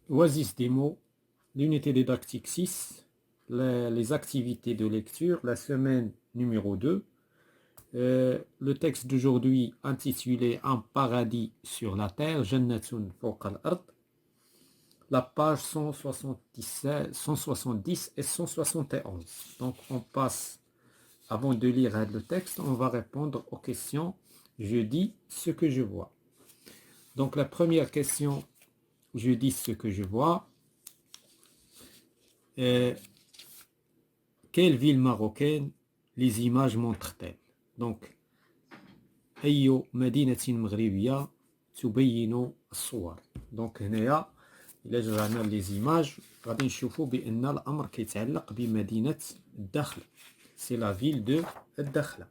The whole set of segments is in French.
Oasis Démo, l'unité didactique 6, les activités de lecture, la semaine numéro 2. Le texte d'aujourd'hui intitulé Un paradis sur la terre, Jannatun fawqa al-ard. La page 177, 170 et 171. Donc on passe, avant de lire le texte, on va répondre aux questions. Je dis ce que je vois. Donc la première question, je dis ce que je vois. Quelle ville marocaine les images montrent-elles? Donc, أي مدينة مغربية تبين الصور. Donc هنايا إلا جرعنا لي images غادي نشوفوا بأن الأمر كيتعلق بمدينة الداخلة. C'est la ville de الداخلة.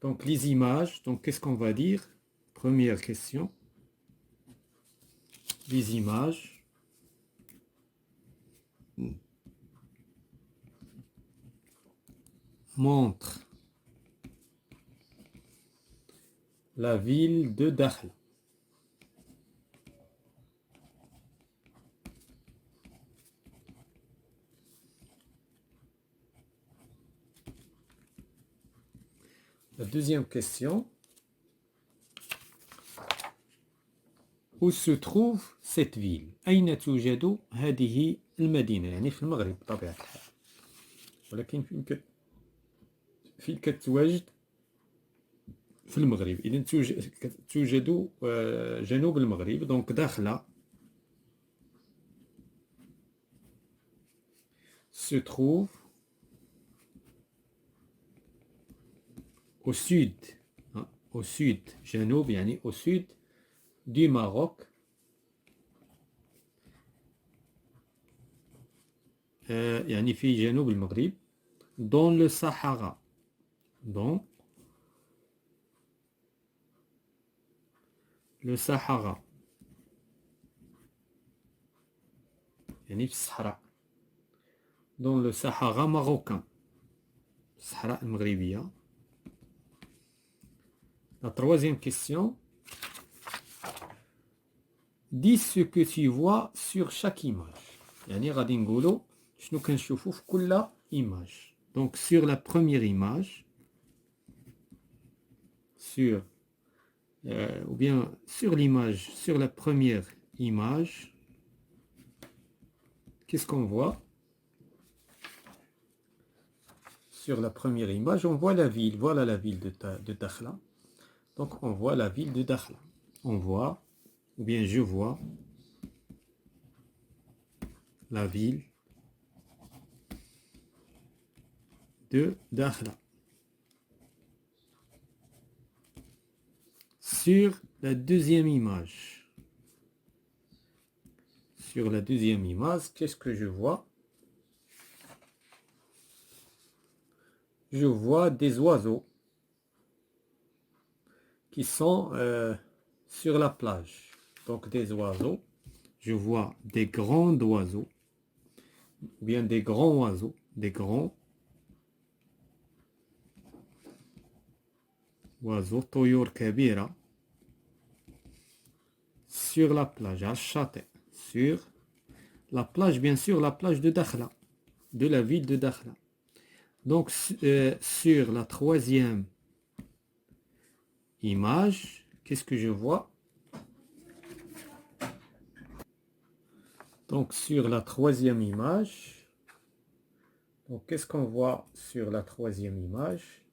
Donc les images, donc qu'est-ce qu'on va dire? Première question. Les images montrent la ville de Dakhla. La deuxième question. Où se trouve cette ville? أين توجد هذه المدينة؟ يعني في المغرب بطبيعة الحال. ولكن فين كتواجد؟ في المغرب. إذا توجد جنوب المغرب. دونك داخلة se trouve au sud. Au sud. جنوب يعني au sud du Maroc. يعني في جنوب المغرب. Dans le Sahara. Dans le Sahara. يعني في الصحراء. Dans le Sahara marocain. الصحراء المغربية. La troisième question. Dis ce que tu vois sur chaque image. يعني غادي نقولوا شنو كنشوفوا في كل image. Donc sur la première image, ou bien sur l'image, sur la première image, qu'est-ce qu'on voit? Sur la première image, on voit la ville. Voilà la ville de Dakhla. Donc on voit la ville de Dakhla. On voit, ou bien je vois, la ville de Dakhla. Sur la deuxième image. Sur la deuxième image, qu'est-ce que je vois? Je vois des oiseaux qui sont sur la plage. Donc des oiseaux. Je vois des grands oiseaux. Ou bien des grands oiseaux. Des grands oiseaux. طيور كبيرة. Sur la plage. À Châtel. Sur la plage, bien sûr, la plage de Dakhla. De la ville de Dakhla. Donc sur la troisième image, qu'est-ce que je vois? Donc sur la troisième image, donc qu'est-ce qu'on voit sur la troisième image?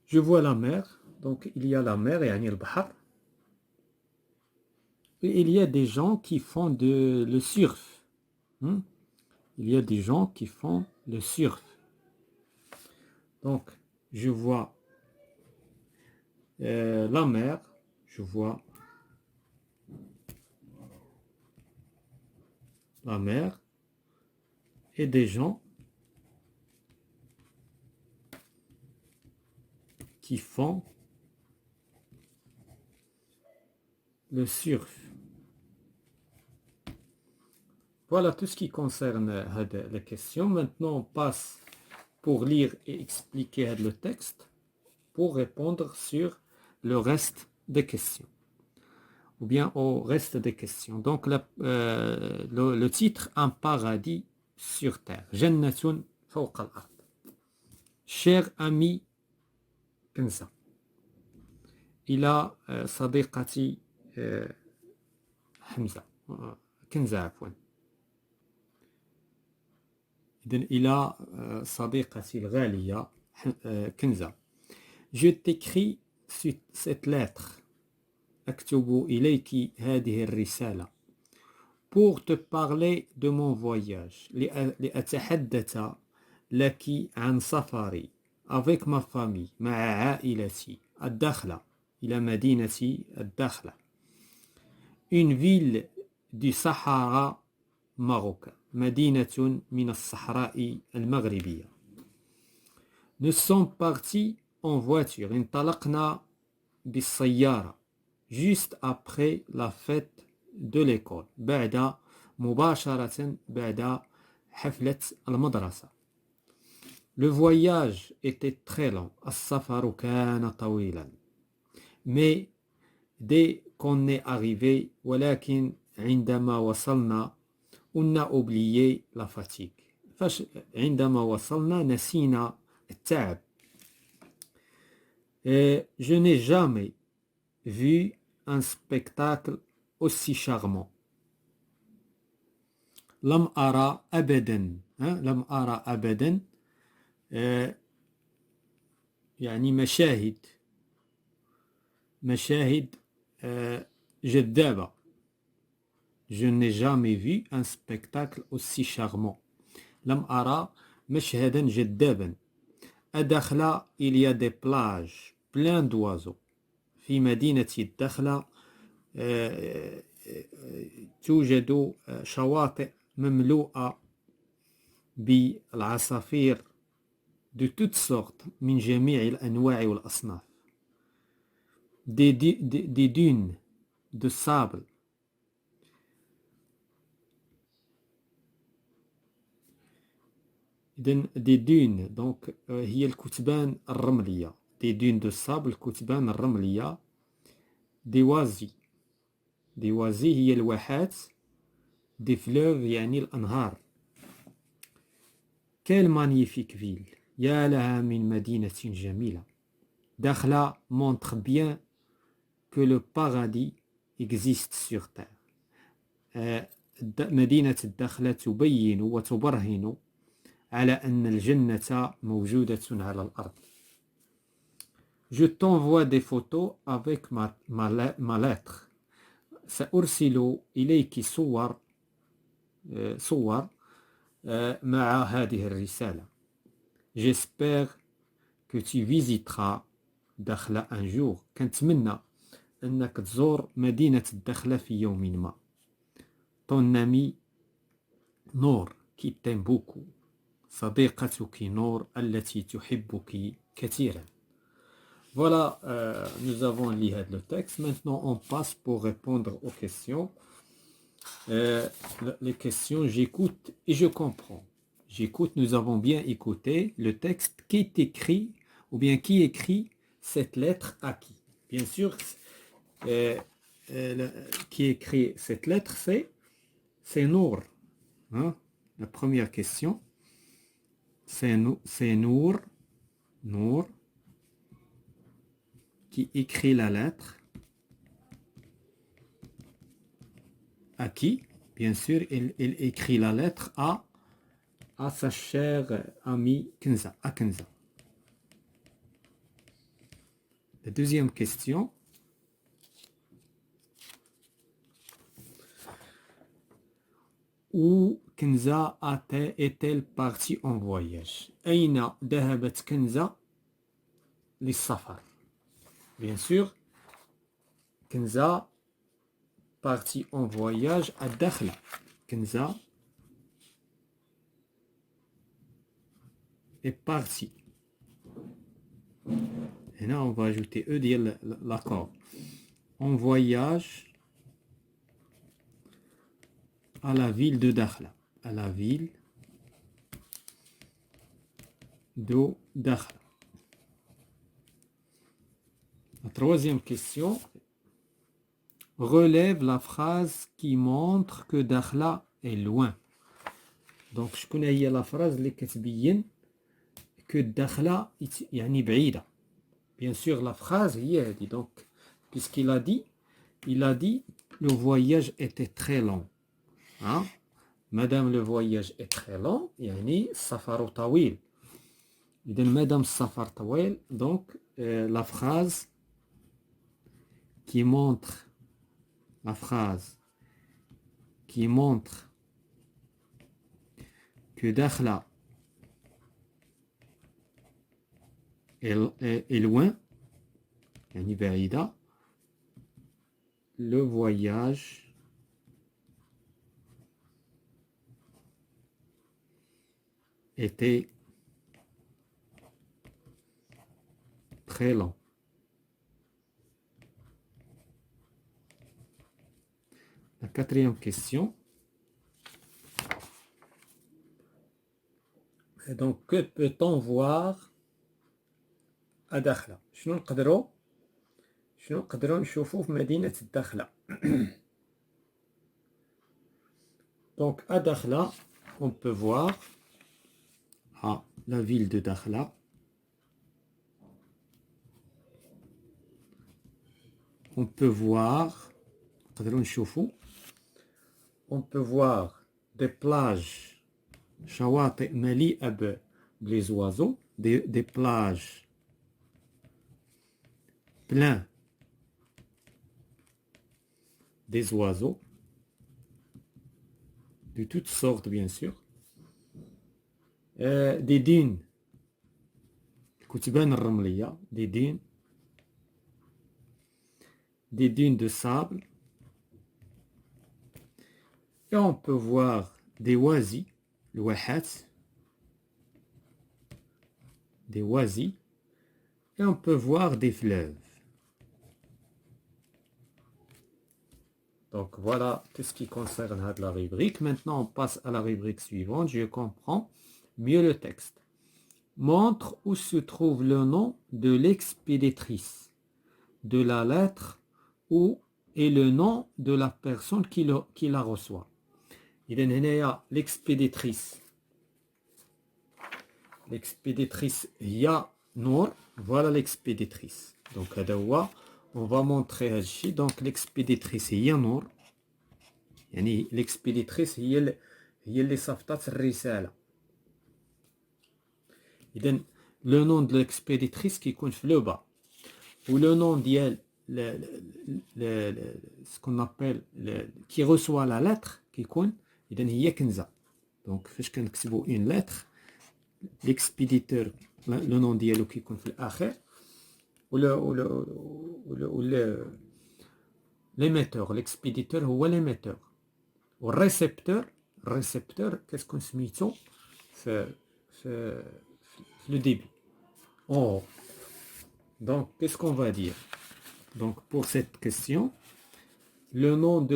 Je vois la mer, donc il y a la mer, يعني البحر. Et il y a des gens qui font le surf. Il y a des gens qui font le surf. Donc je vois la mer, je vois la mer et des gens qui font le surf. Voilà tout ce qui concerne les questions. Maintenant, on passe pour lire et expliquer le texte pour répondre sur le reste des questions. Ou bien au reste des questions. Donc le titre, un paradis sur terre. Jannatun fawqa al-ard. Cher ami Kenza, إلى صديقتي حمزة كنزة عفوا. إذن إلى صديقتي الغالية كنزة. Je t'écris cette lettre. أكتب إليك هذه الرسالة. Pour te parler de mon voyage. لأتحدث لك عن سفري. Avec ma famille. مع عائلتي. الدخلة. إلى مدينة الدخلة. Une ville du Sahara marocain. مدينة من الصحراء المغربية. Nous sommes partis en voiture. انطلقنا بالسيارة. Juste après la fête de l'école. بعد مباشرة بعد حفلة المدرسة. Le voyage était très long. السفر كان طويلا. Mais dès qu'on est arrivé, ولكن عندما وصلنا, on a oublié la fatigue. عندما وصلنا نسينا التعب. Je n'ai jamais vu un spectacle aussi charmant. لم أرى أبدا لم أرى أبدا يعني مشاهد جذابة. Je n'ai jamais vu un spectacle aussi charmant. لم أرى مشهدا جذابا. الدخلة, il y a des plages plein d'oiseaux. في مدينة الدخلة توجد شواطئ مملوءة بالعصافير de toutes sortes من جميع الأنواع والأصناف. Des dunes de sable. Des dunes, donc هي الكتبان الرملية. Des dunes de sable, الكتبان الرملية. Des oasis. Des oasis هي الواحات. Des fleuves يعني الأنهار. Quelle magnifique ville. يا لها من مدينة جميلة. داخلة montre bien que le paradis existe sur terre. مدينة الدخلة تبين وتبرهن على أن الجنة موجودة على الأرض. Je t'envoie des photos avec ma lettre. سأرسل إليك صور مع هذه الرسالة. J'espère que tu visiteras دخلة un jour. كنتمنى أنك تزور مدينة الدخلة في يوم ما. Ton ami نور qui t'aime beaucoup. صديقتك نور التي تحبك كثيرا. Voilà, nous avons lu le texte. Maintenant, on passe pour répondre aux questions. Les questions, j'écoute et je comprends. J'écoute, nous avons bien écouté le texte qui est écrit, ou bien qui écrit cette lettre à qui. Bien sûr, qui écrit cette lettre, c'est Nour. Hein? La première question, c'est Nour. Nour qui écrit la lettre. À qui? Bien sûr, il écrit la lettre à sa chère amie Kenza, à Kenza. La deuxième question. Où Kenza est-elle partie en voyage? أين ذهبت كنزة للسفر? Bien sûr, Kenza partie en voyage à Dakhla. Kenza est partie. Et là, on va ajouter E ديال l'accord. En voyage à la ville de Dakhla. À la ville de Dakhla. La troisième question. Relève la phrase qui montre que Dakhla est loin. Donc, je connais la phrase qui dit que Dakhla يعني بعيدة. Bien sûr, la phrase est dit. Donc, puisqu'il a dit, le voyage était très long. Hein? Madame, le voyage est très long. يعني السفر طويل. إذن Madame السفر طويل. Donc, la phrase qui montre que Dakhla est loin, يعني بعيدة, le voyage était très long. La quatrième question. Et donc, que peut-on voir à Dakhla? شنو نقدروا نشوفوا في مدينة الداخلة. Donc, à Dakhla, on peut voir la ville de Dakhla. On peut voir des plages شواطئ مليئة les oiseaux, des plages pleines des oiseaux de toutes sortes bien sûr, des dunes كتبان الرملية, des dunes de sable, et on peut voir des oasis, des oasis, et on peut voir des fleuves. Donc voilà tout ce qui concerne la rubrique. Maintenant on passe à la rubrique suivante. Je comprends mieux le texte. Montre où se trouve le nom de l'expéditrice de la lettre et le nom de la personne qui la reçoit. إذن هنايا l'expéditrice هي نور. Voilà l'expéditrice. Donc هذا هو. On va montrer هذا الشيء. Donc l'expéditrice هي نور. يعني l'expéditrice هي اللي صيفطت الرسالة. إذن le nom de l'expéditrice كيكون في لو با. Ou le nom ديال ce qu'on appelle qui reçoit la lettre كيكون إذن هي كنزة. Donc فاش كنكتبوا une lettre, l'expéditeur le nom ديالو كيكون في الآخر, ou l'émetteur, l'expéditeur هو l'émetteur, والrécepteur qu'est-ce qu'on سميتو في le début. Oh. Donc qu'est-ce qu'on va dire? Donc pour cette question, le nom de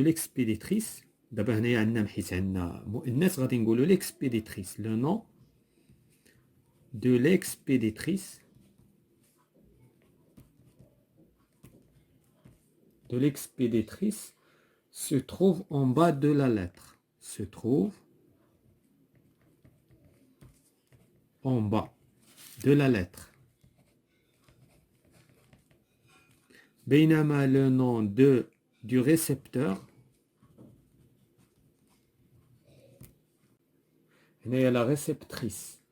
l'expéditrice, دابا هنايا عندنا حيت عندنا مؤنث غادي نقولوا l'expéditrice. Le nom de l'expéditrice se trouve en bas de la lettre. Se trouve en bas de la lettre. بينما le nom du récepteur, il y a la réceptrice.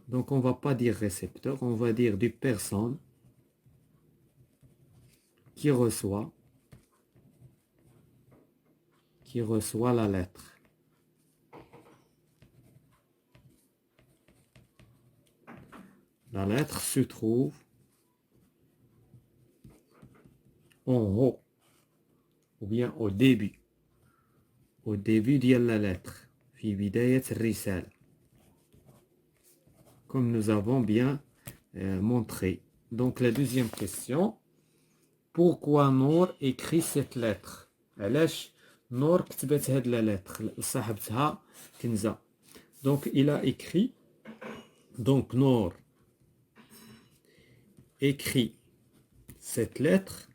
Donc on ne va pas dire récepteur, on va dire du personne qui reçoit la lettre. La lettre se trouve en haut, ou bien au début de la lettre, في بداية الرسالة, comme nous avons bien montré. Donc la deuxième question, pourquoi Nour écrit cette lettre? علاش نور كتبت هاد la lettre لصاحبتها كنزة? Donc il a écrit, donc Nour écrit cette lettre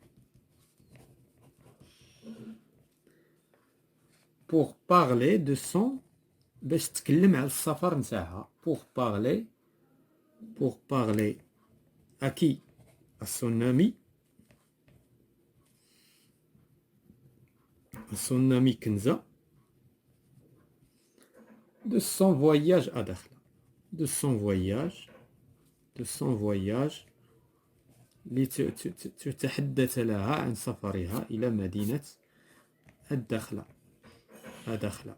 pour parler de son باش تتكلم على السفر نتاعها pour parler à qui à son ami Kenza de son voyage à Dakhla de son voyage لتتحدث لها عن سفرها إلى مدينة الدخلة Dakhla.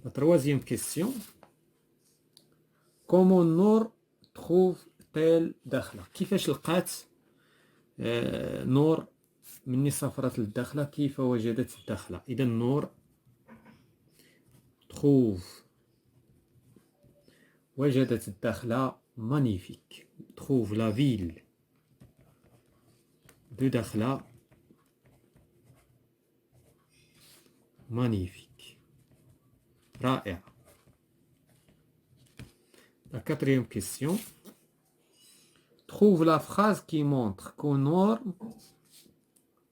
La troisième question. Comment Nour trouve-t-elle Dakhla? كيفاش لقات نور مني سافرت للدخلة كيف وجدت الدخلة؟ إذا نور وجدت الدخلة magnifique. Trouve la ville de Dakhla magnifique. رائع. La quatrième question. Trouve la phrase qui montre qu'Honor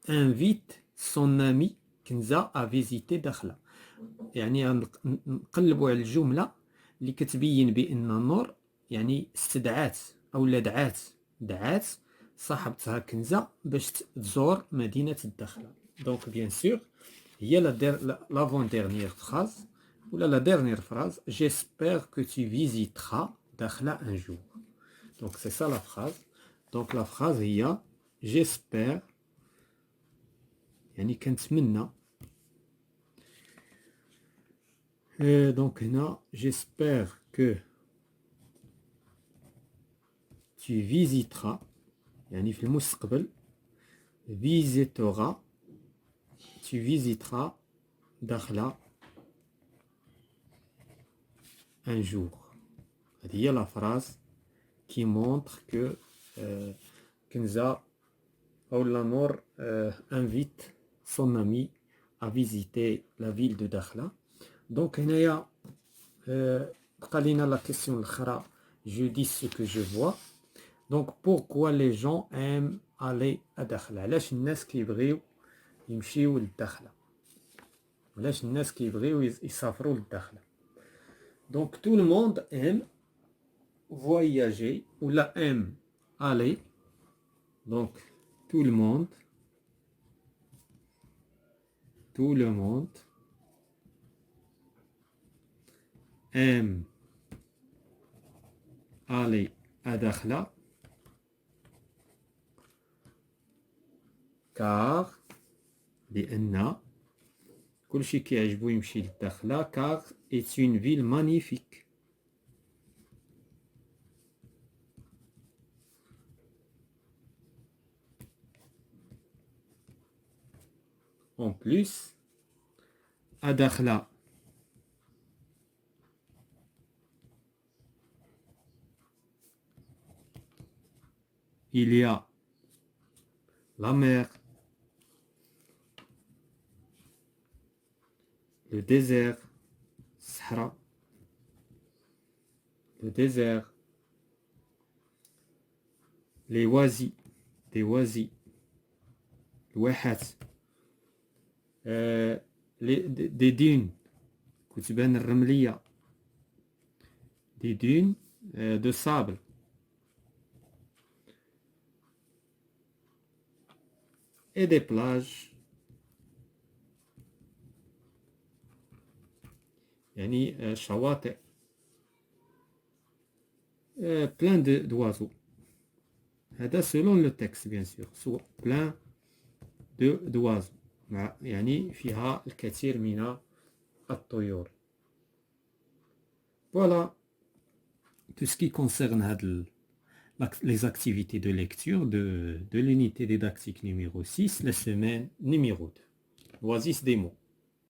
invite son ami Kenza à visiter Dakhla. يعني نقلبوا على الجملة اللي كتبين بأن نور يعني استدعات أو دعات صاحبتها كنزة باش تزور مدينة الدخلة. Donc bien sûr هي l'avant-dernière phrase ou la dernière phrase. J'espère que tu visiteras Dakhla un jour. Donc c'est ça la phrase. Donc la phrase هي j'espère يعني كنتمنى. Donc هنا j'espère que tu visiteras يعني في المستقبل tu visiteras Dakhla un jour. هذه هي la phrase qui montre que Kenza ou la Nour invite son ami à visiter la ville de Dakhla. Donc هنايا بقى لينا la question الأخرى. Je dis ce que je vois. Donc pourquoi les gens aiment aller à Dakhla? علاش الناس كيبغيو يمشيو للدخلة؟ علاش الناس كيبغيو يسافروا للدخلة؟ Donc tout le monde aime voyager ou la aime aller. Donc tout le monde aime aller à Dakhla car لأن كلشي كيعجبو يمشي للدخلة car est une ville magnifique. En plus, à Dakhla, il y a la mer, le désert, Sahara, le désert, les oasis, الواحات, des dunes, كتبان الرملية, des dunes de sable, et des plages, يعني شواطئ, plein d'oiseaux. هذا selon le texte bien sûr, soit plein d'oiseaux, يعني فيها الكثير من الطيور. Voilà tout ce qui concerne les activités de lecture de l'unité didactique numéro 6, la semaine numéro 2. L'oasis des mots.